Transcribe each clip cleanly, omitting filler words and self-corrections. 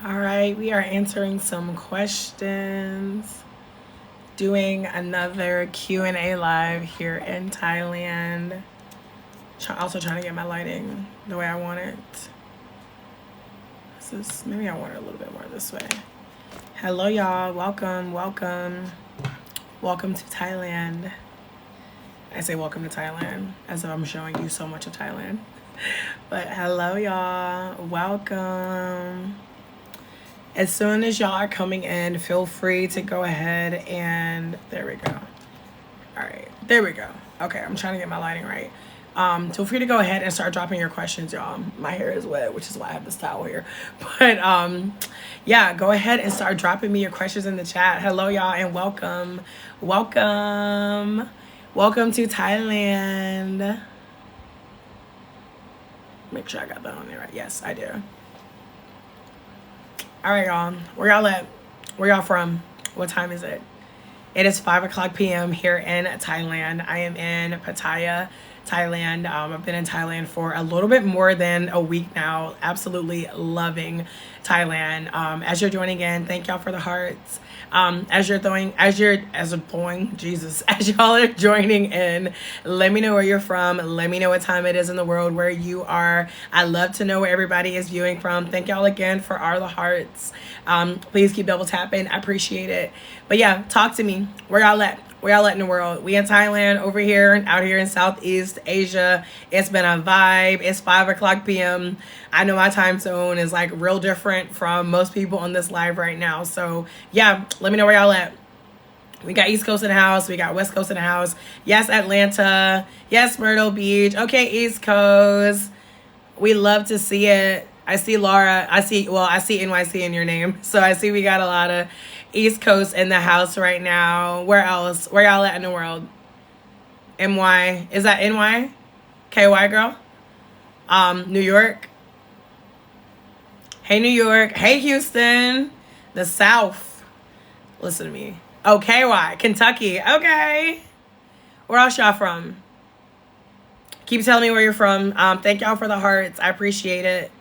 All right, we are answering some questions, doing another Q&A live here in Thailand. Also trying to get my lighting the way I want it. Maybe I want it a little bit more this way. Hello, y'all. Welcome, welcome, welcome to Thailand. I say welcome to Thailand as if I'm showing you so much of Thailand. But hello, y'all. Welcome. As soon as y'all are coming in, feel free to go ahead and there we go. All right, there we go. Okay, I'm trying to get my lighting right. Feel free to go ahead and start dropping your questions, y'all. My hair is wet, which is why I have this towel here. But yeah, go ahead and start dropping me your questions in the chat. Hello, y'all, and welcome, welcome, welcome to Thailand. Make sure I got that on there right. Yes, I do. All right, y'all. Where y'all at? Where y'all from? What time is it? It is 5:00 p.m. here in Thailand. I am in Pattaya, Thailand. I've been in Thailand for a little bit more than a week now. Absolutely loving Thailand. As you're joining in, thank y'all for the hearts. As y'all are joining in, let me know where you're from. Let me know what time it is in the world where you are. I love to know where everybody is viewing from. Thank y'all again for all the hearts. Please keep double tapping. I appreciate it. But yeah, talk to me. Where y'all at? Where y'all at in the world? We in Thailand, over here, out here in Southeast Asia. It's been a vibe. It's 5:00 p.m. I know my time zone is like real different from most people on this live right now. So yeah, let me know where y'all at. We got East Coast in the house. We got West Coast in the house. Yes, Atlanta. Yes, Myrtle Beach. Okay, East Coast. We love to see it. I see Laura. I see NYC in your name. So I see we got a lot of East Coast in the house right now. Where else? Where y'all at in the world? MY. Is that NY? KY girl? New York. Hey, New York. Hey, Houston. The South. Listen to me. Oh, KY. Kentucky. Okay. Where else y'all from? Keep telling me where you're from. Thank y'all for the hearts. I appreciate it.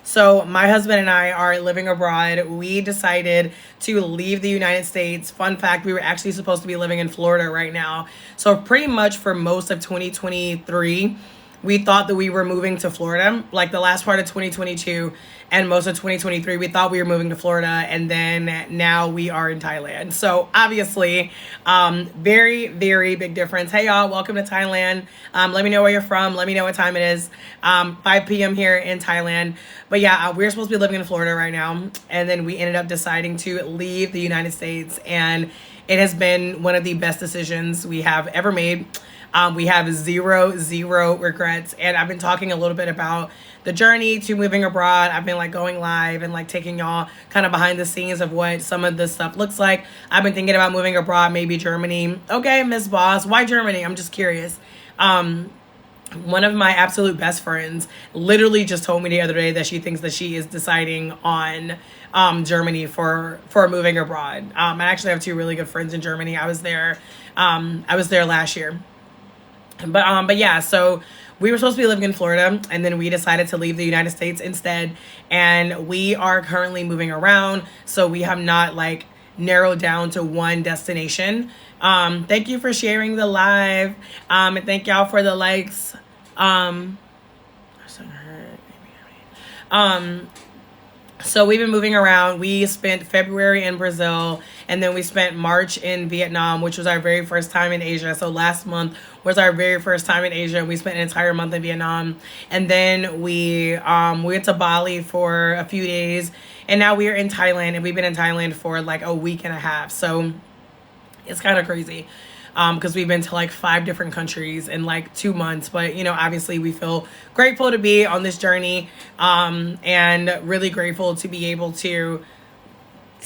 So my husband and I are living abroad. We decided to leave the United States. Fun fact, we were actually supposed to be living in Florida right now. So pretty much for most of 2023, we thought that we were moving to Florida, like the last part of 2022 and most of 2023, we thought we were moving to Florida, and then now we are in Thailand. So obviously, very, very big difference. Hey y'all, welcome to Thailand. Let me know where you're from. Let me know what time it is. 5 p.m. here in Thailand. But yeah, we're supposed to be living in Florida right now, and then we ended up deciding to leave the United States, and it has been one of the best decisions we have ever made. We have zero regrets. And I've been talking a little bit about the journey to moving abroad. I've been like going live and like taking y'all kind of behind the scenes of what some of this stuff looks like. I've been thinking about moving abroad, maybe Germany. Okay, Miss Boss, why Germany? I'm just curious. One of my absolute best friends literally just told me the other day that she thinks that she is deciding on Germany for moving abroad. I actually have two really good friends in Germany. I was there last year. But yeah, so we were supposed to be living in Florida, and then we decided to leave the United States instead. And we are currently moving around, so we have not like narrowed down to one destination. Thank you for sharing the live. And thank y'all for the likes. So we've been moving around. We spent February in Brazil, and then we spent March in Vietnam, which was our very first time in Asia. So last month was our very first time in Asia. We spent an entire month in Vietnam. And then we went to Bali for a few days, and now we are in Thailand, and we've been in Thailand for like a week and a half. So it's kind of crazy. Because we've been to like 5 different countries in like 2 months. But, you know, obviously we feel grateful to be on this journey, and really grateful to be able to,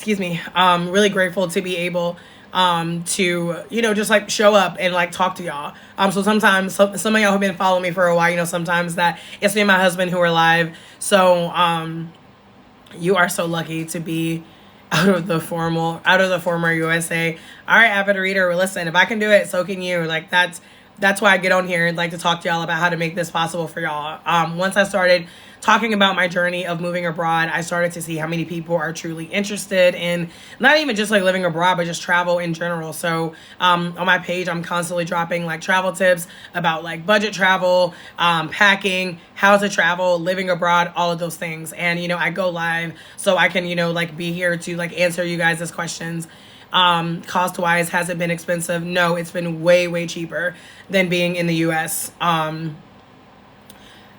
really grateful to be able to, you know, just like show up and like talk to y'all. So sometimes some of y'all have been following me for a while, you know, sometimes that it's me and my husband who are live. So you are so lucky to be out of the former USA. All right, avid reader, listen, if I can do it, so can you. Like, that's that's why I get on here and like to talk to y'all about how to make this possible for y'all. Once I started talking about my journey of moving abroad, I started to see how many people are truly interested in not even just like living abroad, but just travel in general. So on my page, I'm constantly dropping like travel tips about like budget travel, packing, how to travel, living abroad, all of those things. And, you know, I go live so I can, you know, like be here to like answer you guys' questions. Cost wise, has it been expensive? No, it's been way cheaper than being in the US.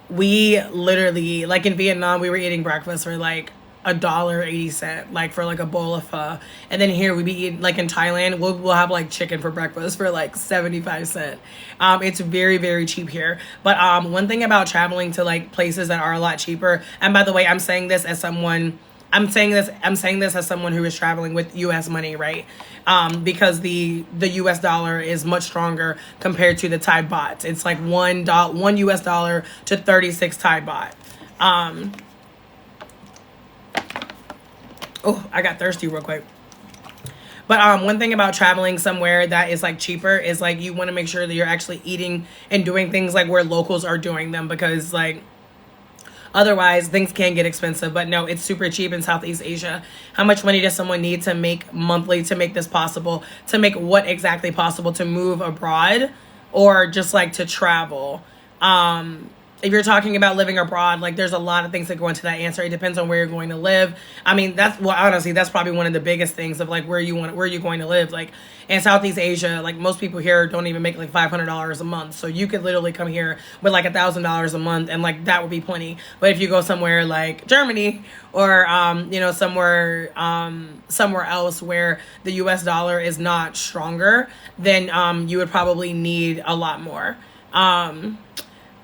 We literally, like in Vietnam, we were eating breakfast for like $1.80, like for like a bowl of pho. And then here we be eating, like in Thailand, we'll have like chicken for breakfast for like 75 cents. It's very cheap here. But one thing about traveling to like places that are a lot cheaper, and by the way, I'm saying this as someone as someone who is traveling with US money, right? Because the US dollar is much stronger compared to the Thai baht. It's like $1 US dollar to 36 Thai baht. Oh, I got thirsty real quick. But one thing about traveling somewhere that is like cheaper is like you want to make sure that you're actually eating and doing things like where locals are doing them, because like otherwise things can get expensive. But no, it's super cheap in Southeast Asia. How much money does someone need to make monthly to make this possible? To make what exactly possible? To move abroad or just like to travel? If you're talking about living abroad, like there's a lot of things that go into that answer. It depends on where you're going to live. I mean, honestly, that's probably one of the biggest things of like where you're going to live. Like in Southeast Asia, like most people here don't even make like $500 a month. So you could literally come here with like $1,000 a month and like that would be plenty. But if you go somewhere like Germany or, you know, somewhere else where the US dollar is not stronger, then you would probably need a lot more.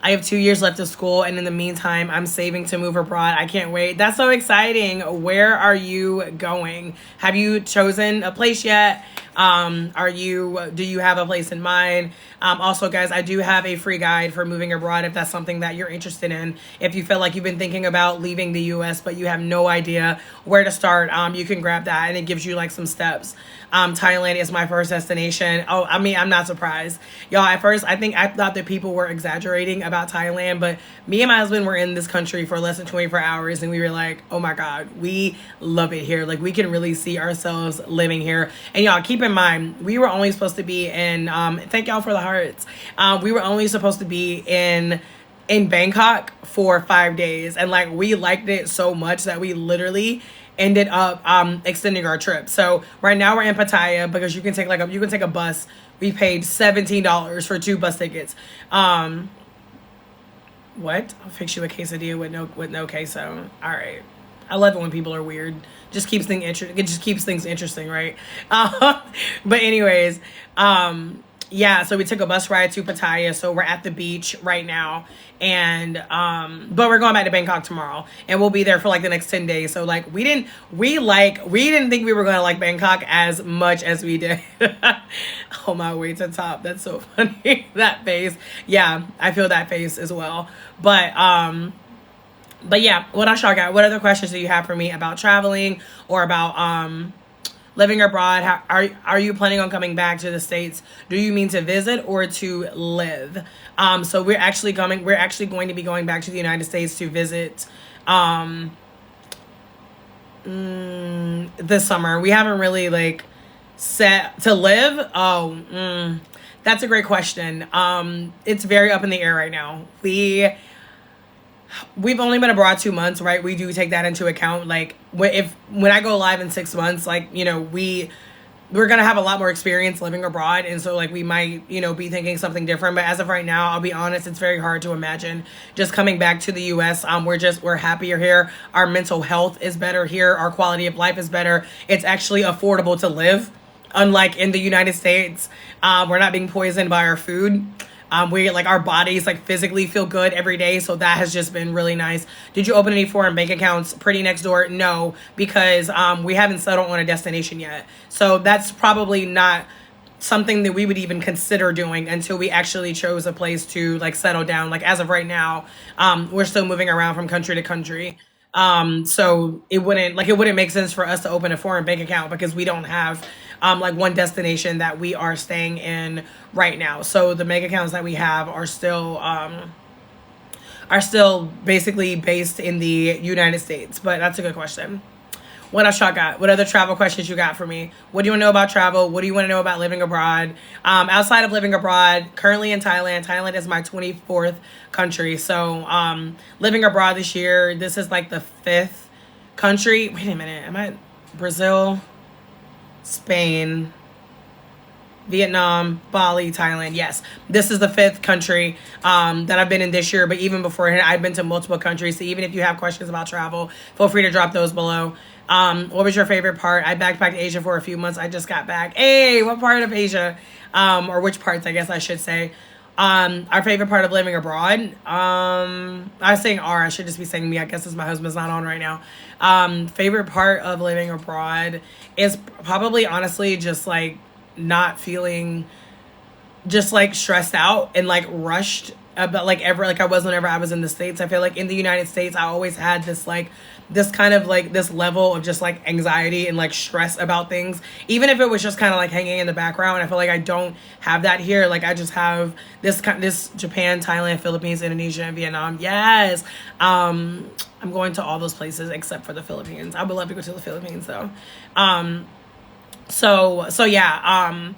I have 2 years left of school, and in the meantime, I'm saving to move abroad. I can't wait. That's so exciting. Where are you going? Have you chosen a place yet? Do you have a place in mind? Also, guys, I do have a free guide for moving abroad if that's something that you're interested in. If you feel like you've been thinking about leaving the US, but you have no idea where to start, you can grab that, and it gives you like some steps. Thailand is my first destination. Oh, I mean, I'm not surprised. Y'all, at first, I thought that people were exaggerating about Thailand, but me and my husband were in this country for less than 24 hours, and we were like, oh my God, we love it here. Like, we can really see ourselves living here. And y'all, keep in mind, we were only supposed to be in, thank y'all for the hearts. We were only supposed to be in Bangkok for 5 days, and like we liked it so much that we literally ended up extending our trip. So right now we're in Pattaya because you can take a bus. We paid $17 for 2 bus tickets. What? I'll fix you a quesadilla with no queso. All right. I love it when people are weird. It just keeps things interesting, right? But anyways, yeah, so we took a bus ride to Pattaya. So we're at the beach right now. And but we're going back to Bangkok tomorrow. And we'll be there for like the next 10 days. So like we didn't think we were gonna like Bangkok as much as we did. Oh, my way to top. That's so funny. That face. Yeah, I feel that face as well. But yeah, what else y'all got? What other questions do you have for me about traveling or about living abroad? Are you planning on coming back to the States? Do you mean to visit or to live? So we're actually going to be going back to the United States to visit this summer. We haven't really like set to live. That's a great question. It's very up in the air right now. We've only been abroad 2 months, right? We do take that into account. Like when I go live in 6 months, like, you know, we're going to have a lot more experience living abroad. And so like we might, you know, be thinking something different. But as of right now, I'll be honest, it's very hard to imagine just coming back to the US. We're happier here. Our mental health is better here. Our quality of life is better. It's actually affordable to live. Unlike in the United States, we're not being poisoned by our food. We like our bodies like physically feel good every day. So that has just been really nice. Did you open any foreign bank accounts? Pretty next door? No, because we haven't settled on a destination yet. So that's probably not something that we would even consider doing until we actually chose a place to like settle down. Like as of right now, we're still moving around from country to country. So it wouldn't make sense for us to open a foreign bank account because we don't have like one destination that we are staying in right now. So the bank accounts that we have are still basically based in the United States. But that's a good question. What else y'all got? What other travel questions you got for me? What do you want to know about travel? What do you want to know about living abroad? Outside of living abroad, currently in Thailand. Thailand is my 24th country. So living abroad this year, this is like the 5th country. Wait a minute. Am I Brazil, Spain, Vietnam, Bali, Thailand. Yes, this is the 5th country that I've been in this year. But even beforehand, I've been to multiple countries. So even if you have questions about travel, feel free to drop those below. What was your favorite part? I backpacked Asia for a few months. I just got back. Hey, what part of Asia? Or which parts, I guess I should say. Our favorite part of living abroad. I was saying I should just be saying me. I guess since my husband's not on right now. Favorite part of living abroad is probably honestly just like not feeling just like stressed out and like rushed about like ever like I was whenever I was in the States. I feel like in the United States I always had this kind of like this level of just like anxiety and like stress about things, even if it was just kind of like hanging in the background. I feel like I don't have that here. Like I just have this Japan, Thailand, Philippines, Indonesia, and Vietnam. Yes. I'm going to all those places except for the Philippines. I would love to go to the Philippines though. So yeah,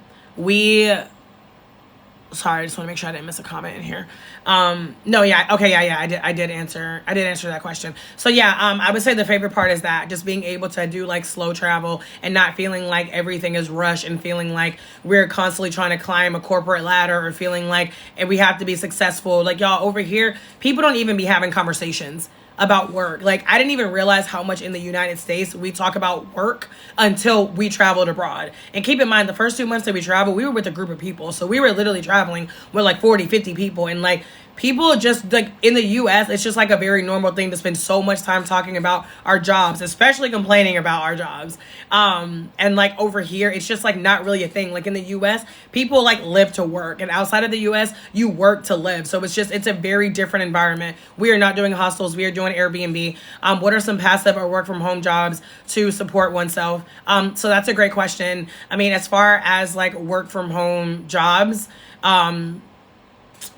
sorry, I just want to make sure I didn't miss a comment in here. No, yeah, okay, yeah, I did answer that question. So yeah, I would say the favorite part is that just being able to do like slow travel and not feeling like everything is rushed and feeling like we're constantly trying to climb a corporate ladder or feeling like and we have to be successful. Like y'all over here, people don't even be having conversations about work. Like I didn't even realize how much in the United States we talk about work until we traveled abroad. And keep in mind, the first 2 months that we traveled, we were with a group of people. So we were literally traveling with like 40, 50 people. And like people just like in the US, it's just like a very normal thing to spend so much time talking about our jobs, especially complaining about our jobs. And like over here, it's just like not really a thing. Like in the US, people like live to work, and outside of the US, you work to live. So it's a very different environment. We are not doing hostels. We are doing Airbnb. What are some passive or work from home jobs to support oneself? So that's a great question. I mean, as far as like work from home jobs,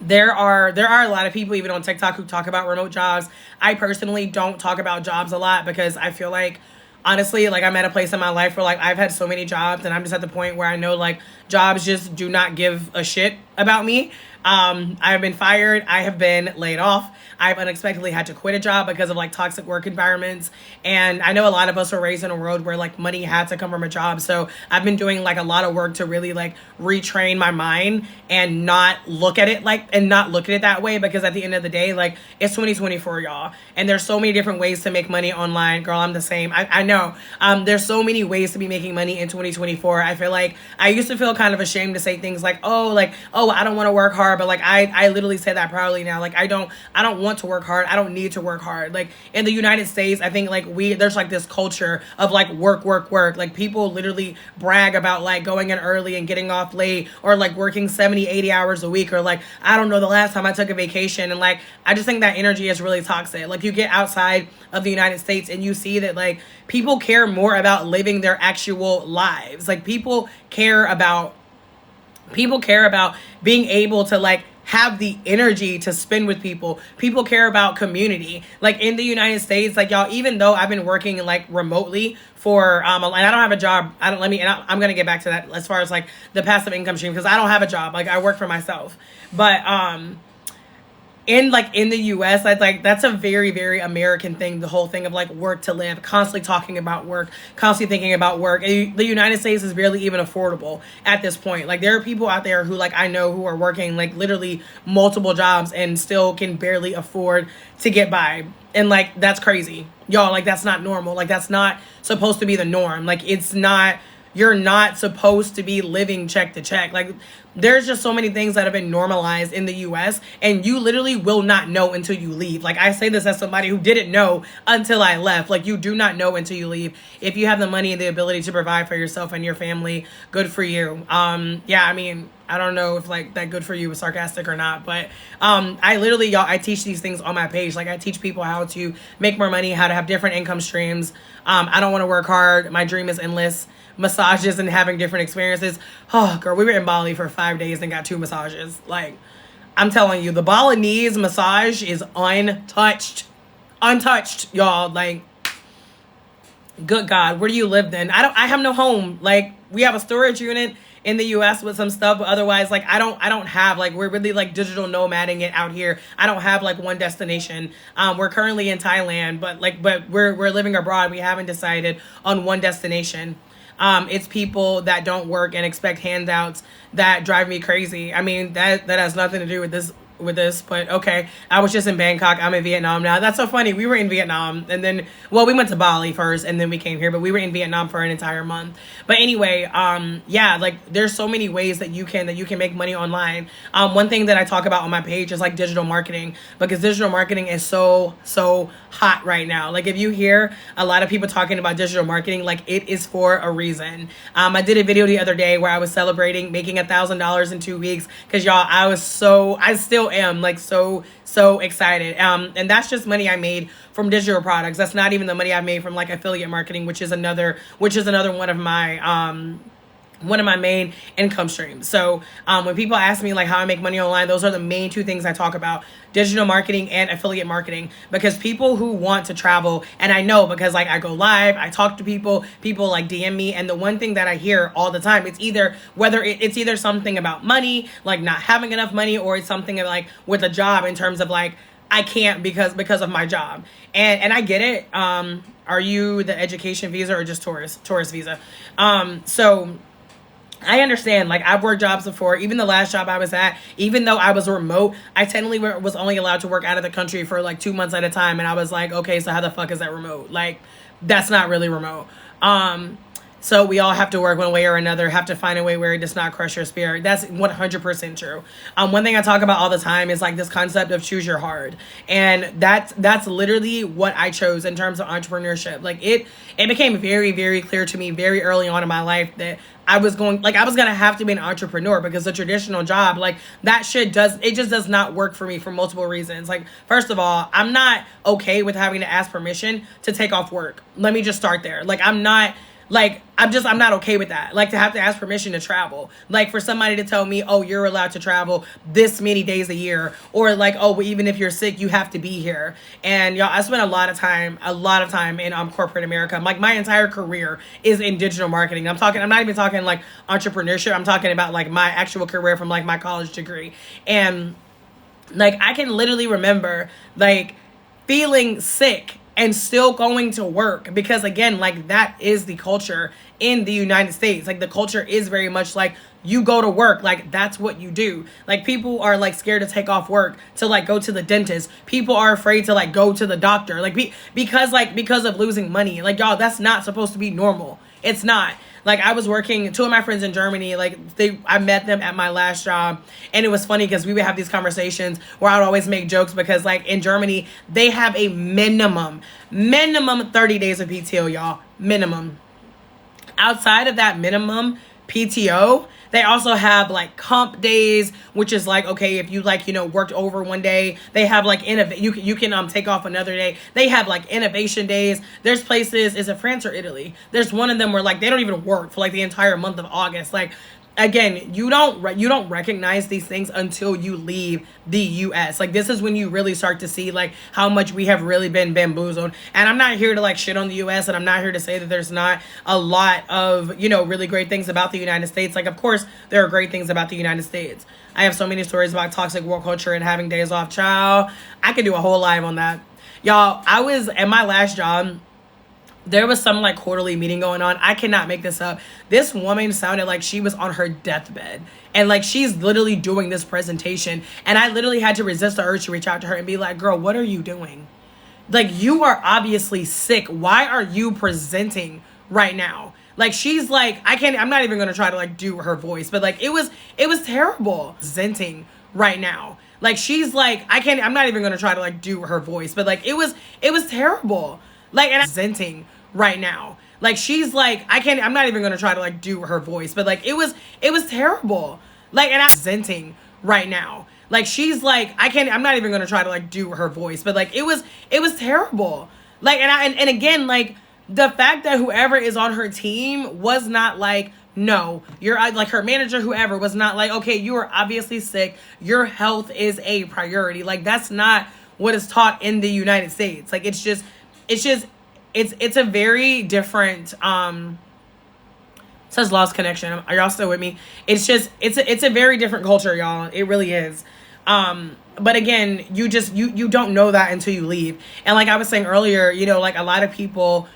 there are a lot of people even on TikTok who talk about remote jobs. I personally don't talk about jobs a lot because I feel like honestly, like I'm at a place in my life where like I've had so many jobs and I'm just at the point where I know like jobs just do not give a shit about me. I've been fired. I have been laid off. I've unexpectedly had to quit a job because of like toxic work environments. And I know a lot of us were raised in a world where like money had to come from a job. So I've been doing like a lot of work to really like retrain my mind and not look at it that way, because at the end of the day, like it's 2024, y'all. And there's so many different ways to make money online. Girl, I'm the same. I know. There's so many ways to be making money in 2024. I feel like I used to feel kind of ashamed to say things like, oh, I don't want to work hard. But like, I literally say that proudly now. Like, I don't want to work hard. I don't need to work hard. Like in the United States, I think like there's like this culture of like work. Like people literally brag about like going in early and getting off late, or like working 70, 80 hours a week, or like, I don't know the last time I took a vacation. And like, I just think that energy is really toxic. Like you get outside of the United States and you see that like people care more about living their actual lives. Like people care about being able to like have the energy to spend with people. People care about community. Like in the United States, like y'all, even though I've been working like remotely for and I don't have a job. I'm gonna get back to that as far as like the passive income stream, because I don't have a job. Like I work for myself. But in the US, that's a very, very American thing. The whole thing of like work to live, constantly talking about work, constantly thinking about work. The United States is barely even affordable at this point. Like there are people out there who like I know who are working like literally multiple jobs and still can barely afford to get by. And like that's crazy, y'all. Like that's not normal. Like that's not supposed to be the norm. Like it's not. You're not supposed to be living check to check. Like there's just so many things that have been normalized in the US, and you literally will not know until you leave. Like I say this as somebody who didn't know until I left. Like you do not know until you leave. If you have the money and the ability to provide for yourself and your family, good for you. Yeah, I mean, I don't know if like that good for you was sarcastic or not, but I literally, y'all, I teach these things on my page. Like I teach people how to make more money, how to have different income streams. I don't want to work hard. My dream is endless. Massages and having different experiences. Oh, girl, we were in Bali for 5 days and got 2 massages. Like, I'm telling you, the Balinese massage is untouched. Untouched, y'all. Like, good God, where do you live then? I have no home. Like, we have a storage unit in the US with some stuff, but otherwise, like, I don't have, like, we're really like digital nomading it out here. I don't have like one destination. We're currently in Thailand, but we're living abroad. We haven't decided on one destination. It's people that don't work and expect handouts that drive me crazy. I mean, that has nothing to do with this, but okay. I was just in Bangkok. I'm in Vietnam now. That's so funny. We were in Vietnam and then, well, we went to Bali first and then we came here, but we were in Vietnam for an entire month. But anyway, yeah, like there's so many ways that you can make money online. One thing that I talk about on my page is like digital marketing, because digital marketing is so hot right now. Like if you hear a lot of people talking about digital marketing, like it is for a reason. I did a video the other day where I was celebrating making $1,000 in 2 weeks because y'all, I still am like so excited. And that's just money I made from digital products. That's not even the money I made from like affiliate marketing, which is another one of my main income streams. So when people ask me like how I make money online, those are the main 2 things I talk about: digital marketing and affiliate marketing. Because people who want to travel, and I know because like I go live, I talk to people like DM me, and the one thing that I hear all the time, it's either something about money, like not having enough money, or it's something like with a job in terms of like I can't because of my job. And I get it. Are you the education visa or just tourist visa? So I understand, like I've worked jobs before. Even the last job I was at, even though I was remote, I technically was only allowed to work out of the country for like 2 months at a time. And I was like, okay, so how the fuck is that remote? Like, that's not really remote. So we all have to work one way or another, have to find a way where it does not crush your spirit. That's 100% true. One thing I talk about all the time is like this concept of choose your hard. And that's literally what I chose in terms of entrepreneurship. Like it became very, very clear to me very early on in my life that I was going to have to be an entrepreneur, because the traditional job, like that shit just does not work for me for multiple reasons. Like, first of all, I'm not okay with having to ask permission to take off work. Let me just start there. Like, I'm not okay with that. Like, to have to ask permission to travel. Like, for somebody to tell me, oh, you're allowed to travel this many days a year. Or like, oh, well, even if you're sick, you have to be here. And y'all, I spent a lot of time in corporate America. Like, my entire career is in digital marketing. I'm not even talking like entrepreneurship. I'm talking about like my actual career from like my college degree. And like, I can literally remember like feeling sick and still going to work, because again, like that is the culture in the United States. Like the culture is very much like you go to work, like that's what you do. Like people are like scared to take off work to like go to the dentist. People are afraid to like go to the doctor, like because of losing money. Like y'all, that's not supposed to be normal. It's not. Like I was working, 2 of my friends in Germany, like I met them at my last job, and it was funny because we would have these conversations where I would always make jokes, because like in Germany, they have a minimum 30 days of PTO, y'all, minimum. Outside of that minimum PTO, they also have like comp days, which is like, okay, if you like, worked over one day, they have like you can take off another day. They have like innovation days. There's places, is it France or Italy? There's one of them where like they don't even work for like the entire month of August. Like, again, you don't recognize these things until you leave the US. Like, this is when you really start to see like how much we have really been bamboozled. And I'm not here to like shit on the US, and I'm not here to say that there's not a lot of, really great things about the United States. Like, of course, there are great things about the United States. I have so many stories about toxic work culture and having days off. Child, I could do a whole live on that. Y'all, I was at my last job. There was some like quarterly meeting going on. I cannot make this up. This woman sounded like she was on her deathbed. And like she's literally doing this presentation. And I literally had to resist the urge to reach out to her and be like, girl, what are you doing? Like, you are obviously sick. Why are you presenting right now? Like, she's like, I'm not even going to try to like do her voice, but like it was terrible. Presenting right now. Like, she's like, I'm not even going to try to like do her voice, but like it was terrible. Like, and presenting right now. Like, she's like, I'm not even going to try to like do her voice, but like it was terrible. Like, and I'm presenting right now. Like, she's like, I'm not even gonna try to like do her voice, but like it was terrible. Like, and again, like the fact that whoever is on her team was not like, no, you're like, her manager, whoever, was not like, okay, you are obviously sick, your health is a priority. Like, that's not what is taught in the United States. Like, it's a very different says lost connection. Are y'all still with me? It's a very different culture, y'all. It really is. But again, you don't know that until you leave. And like I was saying earlier, you know, like a lot of people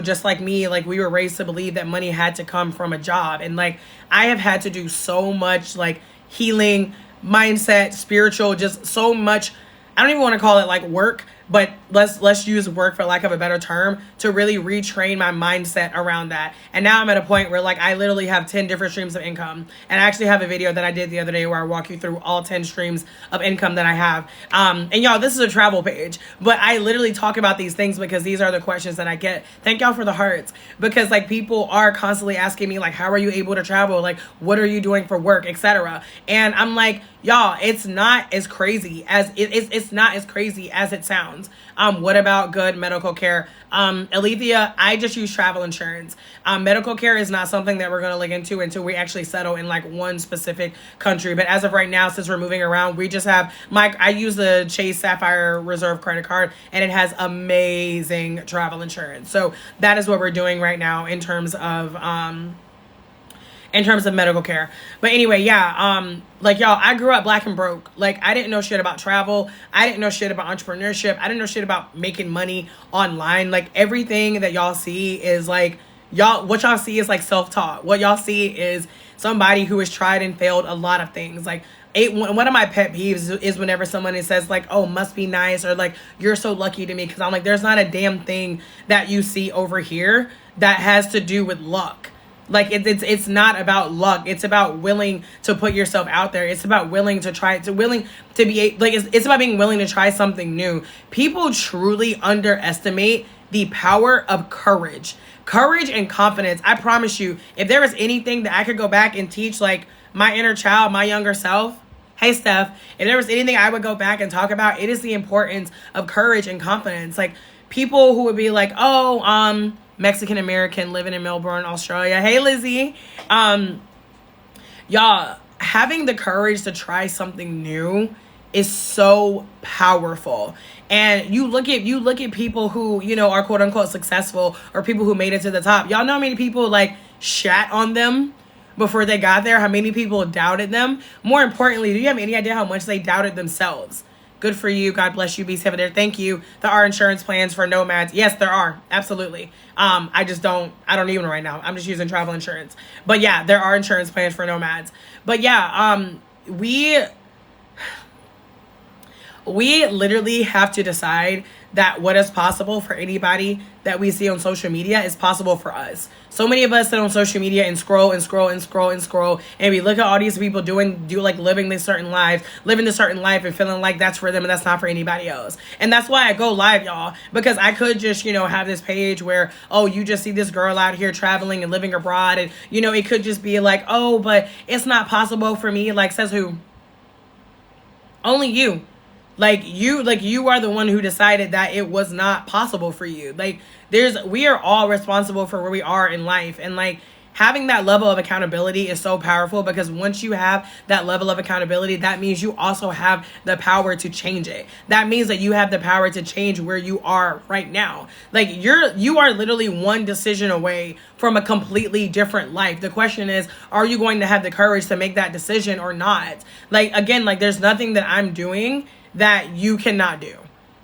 just like me, like we were raised to believe that money had to come from a job. And like I have had to do so much like healing, mindset, spiritual, just so much. I don't even want to call it like work, but let's use work for lack of a better term, to really retrain my mindset around that. And now I'm at a point where like I literally have 10 different streams of income. And I actually have a video that I did the other day where I walk you through all 10 streams of income that I have. And y'all, this is a travel page, but I literally talk about these things because these are the questions that I get. Thank y'all for the hearts, because like people are constantly asking me like, how are you able to travel? Like, what are you doing for work, etc. And I'm like, y'all, it's not as crazy as it's not as crazy as it sounds. What about good medical care? Alethea, I just use travel insurance. Medical care is not something that we're going to look into until we actually settle in like one specific country. But as of right now, since we're moving around, we just have I use the Chase Sapphire Reserve credit card, and it has amazing travel insurance. So that is what we're doing right now in terms of medical care. But anyway, yeah, like y'all, I grew up black and broke. Like I didn't know shit about travel. I didn't know shit about entrepreneurship. I didn't know shit about making money online. Like everything that y'all see is like, what y'all see is like self-taught. What y'all see is somebody who has tried and failed a lot of things. Like one of my pet peeves is whenever someone says like, oh, must be nice, or like, you're so lucky to me. Cause I'm like, there's not a damn thing that you see over here that has to do with luck. Like it's not about luck. It's about willing to put yourself out there. It's about willing to be like, it's about being willing to try something new. People truly underestimate the power of courage and confidence. I promise you, if there was anything that I could go back and teach like my inner child, my younger self, hey Steph, if there was anything I would go back and talk about, it is the importance of courage and confidence. Like people who would be like, oh, Mexican American living in Melbourne, Australia. Hey, Lizzie. Y'all, having the courage to try something new is so powerful. And you look at people who, you know, are quote unquote successful, or people who made it to the top. Y'all know how many people like shat on them before they got there? How many people doubted them? More importantly, do you have any idea how much they doubted themselves? Good for you. God bless you. Be safe there. Thank you. There are insurance plans for nomads. Yes, there are. Absolutely. I don't even right now. I'm just using travel insurance. But yeah, there are insurance plans for nomads. But yeah, we literally have to decide that what is possible for anybody that we see on social media is possible for us. So many of us sit on social media and scroll, and we look at all these people living this certain life and feeling like that's for them and that's not for anybody else. And that's why I go live, y'all, because I could just, you know, have this page where, oh, you just see this girl out here traveling and living abroad, and, you know, it could just be like, oh, but it's not possible for me. Like, says who? Only you. Like you are the one who decided that it was not possible for you. Like we are all responsible for where we are in life. And like having that level of accountability is so powerful, because once you have that level of accountability, that means you also have the power to change it. That means that you have the power to change where you are right now. Like you are literally one decision away from a completely different life. The question is, are you going to have the courage to make that decision or not? Like, again, like there's nothing that I'm doing that you cannot do.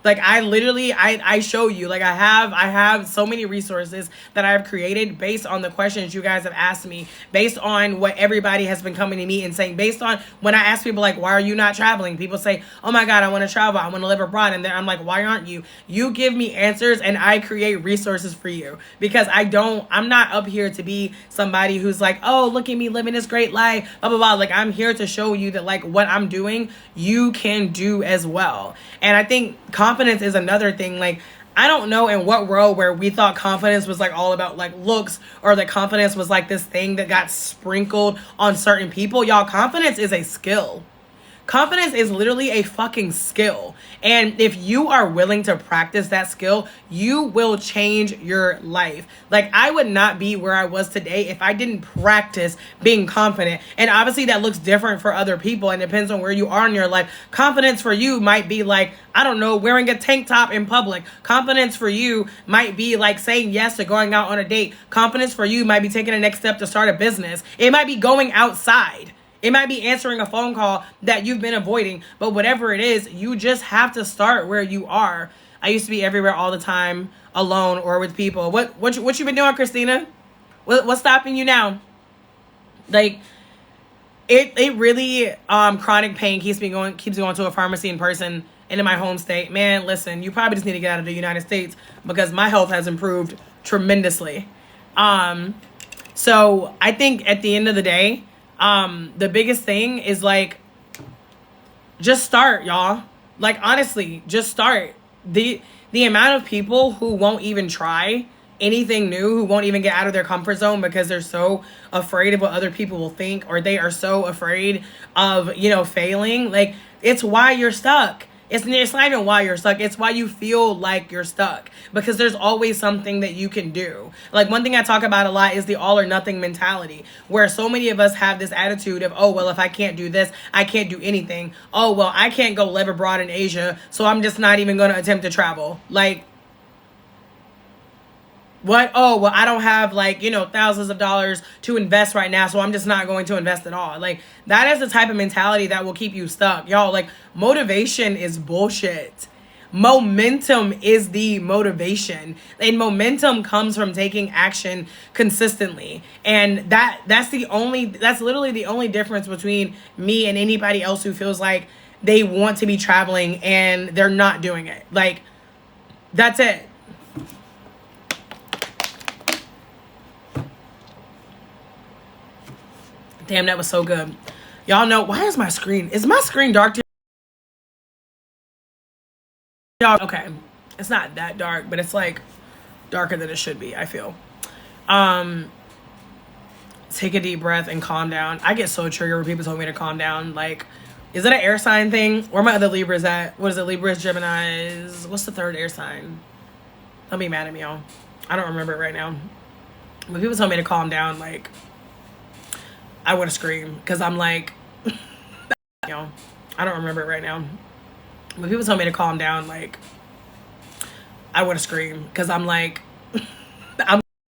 Like I literally, I show you, like I have so many resources that I've created based on the questions you guys have asked me, based on what everybody has been coming to me and saying, based on when I ask people like, why are you not traveling? People say, oh my God, I want to travel. I want to live abroad. And then I'm like, why aren't you? You give me answers and I create resources for you, because I'm not up here to be somebody who's like, oh, look at me living this great life, blah, blah, blah. Like I'm here to show you that like what I'm doing, you can do as well. And I think confidence is another thing. Like I don't know in what world where we thought confidence was like all about like looks, or that confidence was like this thing that got sprinkled on certain people. Y'all, confidence is a skill. Confidence is literally a fucking skill. And if you are willing to practice that skill, you will change your life. Like, I would not be where I was today if I didn't practice being confident. And obviously that looks different for other people and depends on where you are in your life. Confidence for you might be like, I don't know, wearing a tank top in public. Confidence for you might be like saying yes to going out on a date. Confidence for you might be taking the next step to start a business. It might be going outside. It might be answering a phone call that you've been avoiding, but whatever it is, you just have to start where you are. I used to be everywhere all the time, alone or with people. What you been doing, Christina? What's stopping you now? Like, it really chronic pain keeps me going to a pharmacy in person and in my home state. Man, listen, you probably just need to get out of the United States because my health has improved tremendously. So I think at the end of the day, the biggest thing is like, just start, y'all. Like, honestly, just start. The amount of people who won't even try anything new, who won't even get out of their comfort zone because they're so afraid of what other people will think, or they are so afraid of, failing. Like, it's why you're stuck. It's not even why you're stuck. It's why you feel like you're stuck, because there's always something that you can do. Like, one thing I talk about a lot is the all or nothing mentality, where so many of us have this attitude of, oh, well, if I can't do this, I can't do anything. Oh, well, I can't go live abroad in Asia, so I'm just not even going to attempt to travel. Like, what? Oh, well, I don't have thousands of dollars to invest right now, so I'm just not going to invest at all. Like, that is the type of mentality that will keep you stuck. Y'all, like, motivation is bullshit. Momentum is the motivation, and momentum comes from taking action consistently. And that's literally the only difference between me and anybody else who feels like they want to be traveling and they're not doing it. Like, that's it. Damn, that was so good. Y'all know, why is my screen dark to y'all? Okay, it's not that dark, but it's like darker than it should be, I feel. Take a deep breath and calm down. I get so triggered when people tell me to calm down. Like, is it an air sign thing? Where are my other Libras at? What is it? Libras, Geminis. What's the third air sign? Don't be mad at me, y'all. I don't remember it right now. When people tell me to calm down, like, I want to scream, because I'm like, I don't remember it right now. When people tell me to calm down, like, I want to scream, because I'm like, I'm